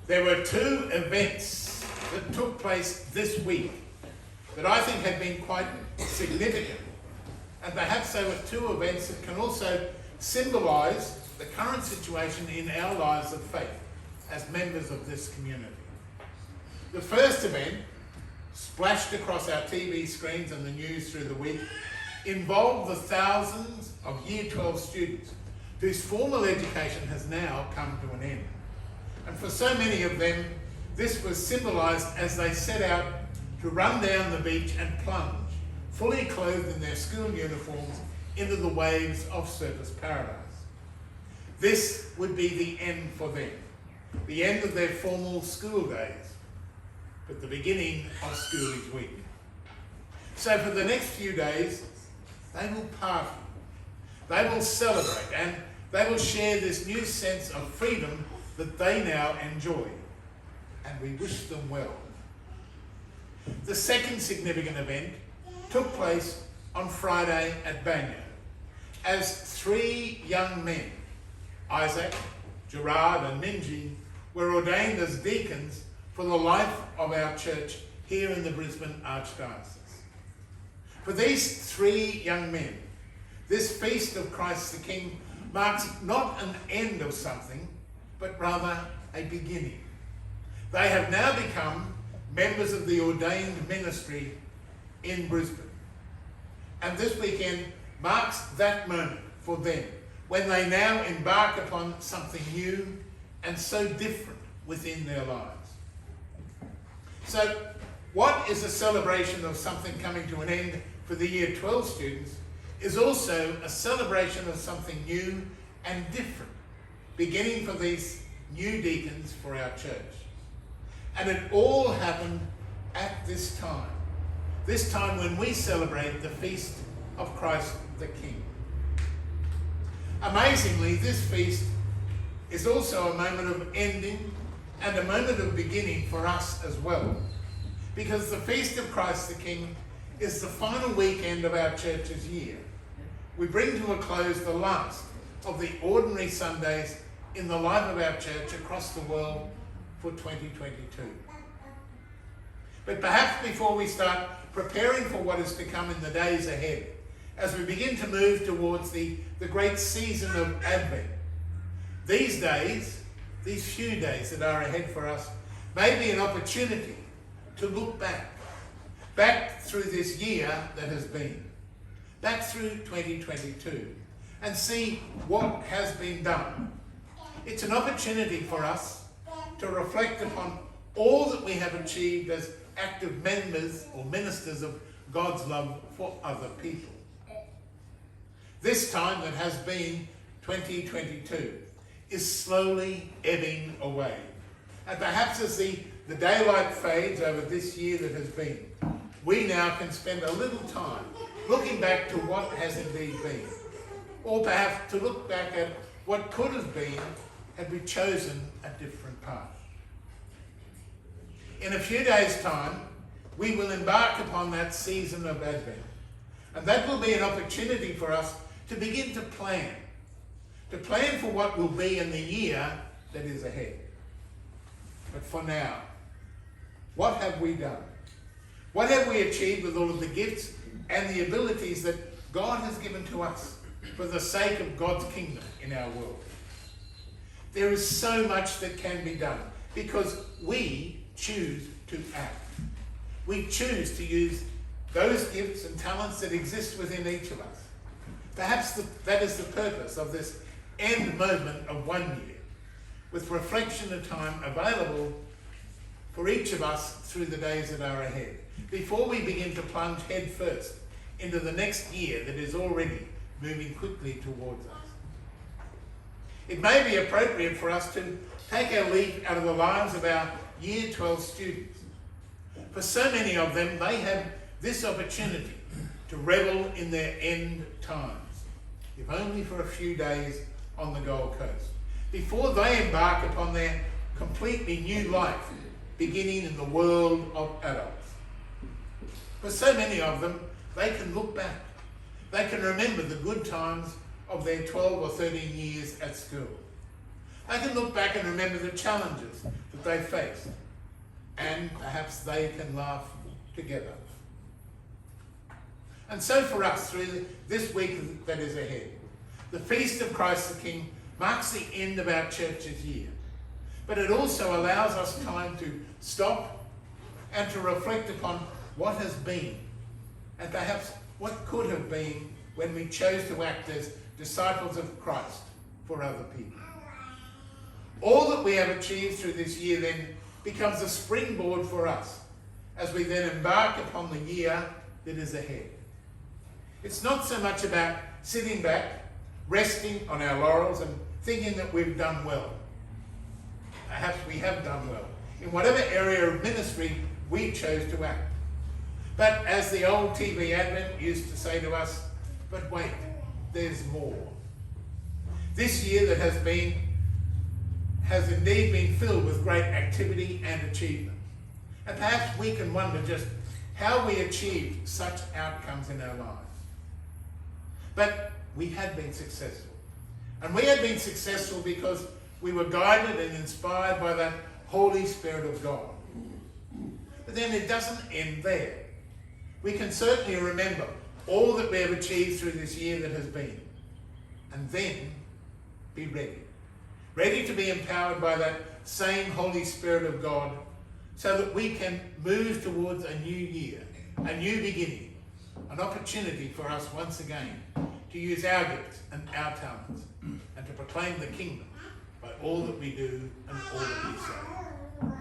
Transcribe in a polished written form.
There were two events that took place this week that I think have been quite significant. And perhaps they were two events that can also symbolise the current situation in our lives of faith as members of this community. The first event, splashed across our TV screens and the news through the week, involved the thousands of Year 12 students whose formal education has now come to an end. And for so many of them, this was symbolised as they set out to run down the beach and plunge, fully clothed in their school uniforms, into the waves of surfers' paradise. This would be the end for them, the end of their formal school days, but the beginning of schoolage week. So for the next few days, they will party, they will celebrate, and they will share this new sense of freedom that they now enjoy, and we wish them well. The second significant event took place on Friday at Banyo, as three young men, Isaac, Gerard and Minji, were ordained as deacons for the life of our church here in the Brisbane Archdiocese. For these three young men, this feast of Christ the King marks not an end of something, but rather a beginning. They have now become members of the ordained ministry in Brisbane. And this weekend marks that moment for them when they now embark upon something new and so different within their lives. So, what is a celebration of something coming to an end for the Year 12 students is also a celebration of something new and different, beginning for these new deacons for our church. And it all happened at this time when we celebrate the feast of Christ the King. Amazingly, this feast is also a moment of ending and a moment of beginning for us as well, because the feast of Christ the King is the final weekend of our church's year. We bring to a close the last of the ordinary Sundays in the life of our church across the world for 2022. But perhaps before we start preparing for what is to come in the days ahead, as we begin to move towards the great season of Advent, these days, these few days that are ahead for us, may be an opportunity to look back through this year that has been, back through 2022, and see what has been done. It's an opportunity for us to reflect upon all that we have achieved as active members or ministers of God's love for other people. This time that has been 2022 is slowly ebbing away. And perhaps as the daylight fades over this year that has been, we now can spend a little time looking back to what has indeed been, or perhaps to look back at what could have been had we chosen a different path. In a few days' time, we will embark upon that season of Advent, and that will be an opportunity for us to begin to plan for what will be in the year that is ahead. But for now, what have we done? What have we achieved with all of the gifts and the abilities that God has given to us for the sake of God's kingdom in our world? There is so much that can be done because we choose to act. We choose to use those gifts and talents that exist within each of us. Perhaps that is the purpose of this end moment of 1 year, with reflection and time available for each of us through the days that are ahead, before we begin to plunge head first into the next year that is already moving quickly towards us. It may be appropriate for us to take our leaf out of the lives of our Year 12 students. For so many of them, they have this opportunity to revel in their end times, if only for a few days on the Gold Coast, before they embark upon their completely new life, beginning in the world of adults. For so many of them, they can look back. They can remember the good times of their 12 or 13 years at school. I can look back and remember the challenges that they faced, and perhaps they can laugh together. And so for us, through this week that is ahead, the Feast of Christ the King marks the end of our Church's year. But it also allows us time to stop and to reflect upon what has been, and perhaps what could have been when we chose to act as disciples of Christ for other people. All that we have achieved through this year then becomes a springboard for us as we then embark upon the year that is ahead. It's not so much about sitting back, resting on our laurels and thinking that we've done well. Perhaps we have done well in whatever area of ministry we chose to act. But as the old TV Advent used to say to us, but wait, there's more. This year that has indeed been filled with great activity and achievement. And perhaps we can wonder just how we achieved such outcomes in our lives. But we had been successful. And we had been successful because we were guided and inspired by that Holy Spirit of God. But then it doesn't end there. We can certainly remember all that we have achieved through this year that has been. And then be ready. Ready to be empowered by that same Holy Spirit of God so that we can move towards a new year, a new beginning, an opportunity for us once again to use our gifts and our talents and to proclaim the kingdom by all that we do and all that we say.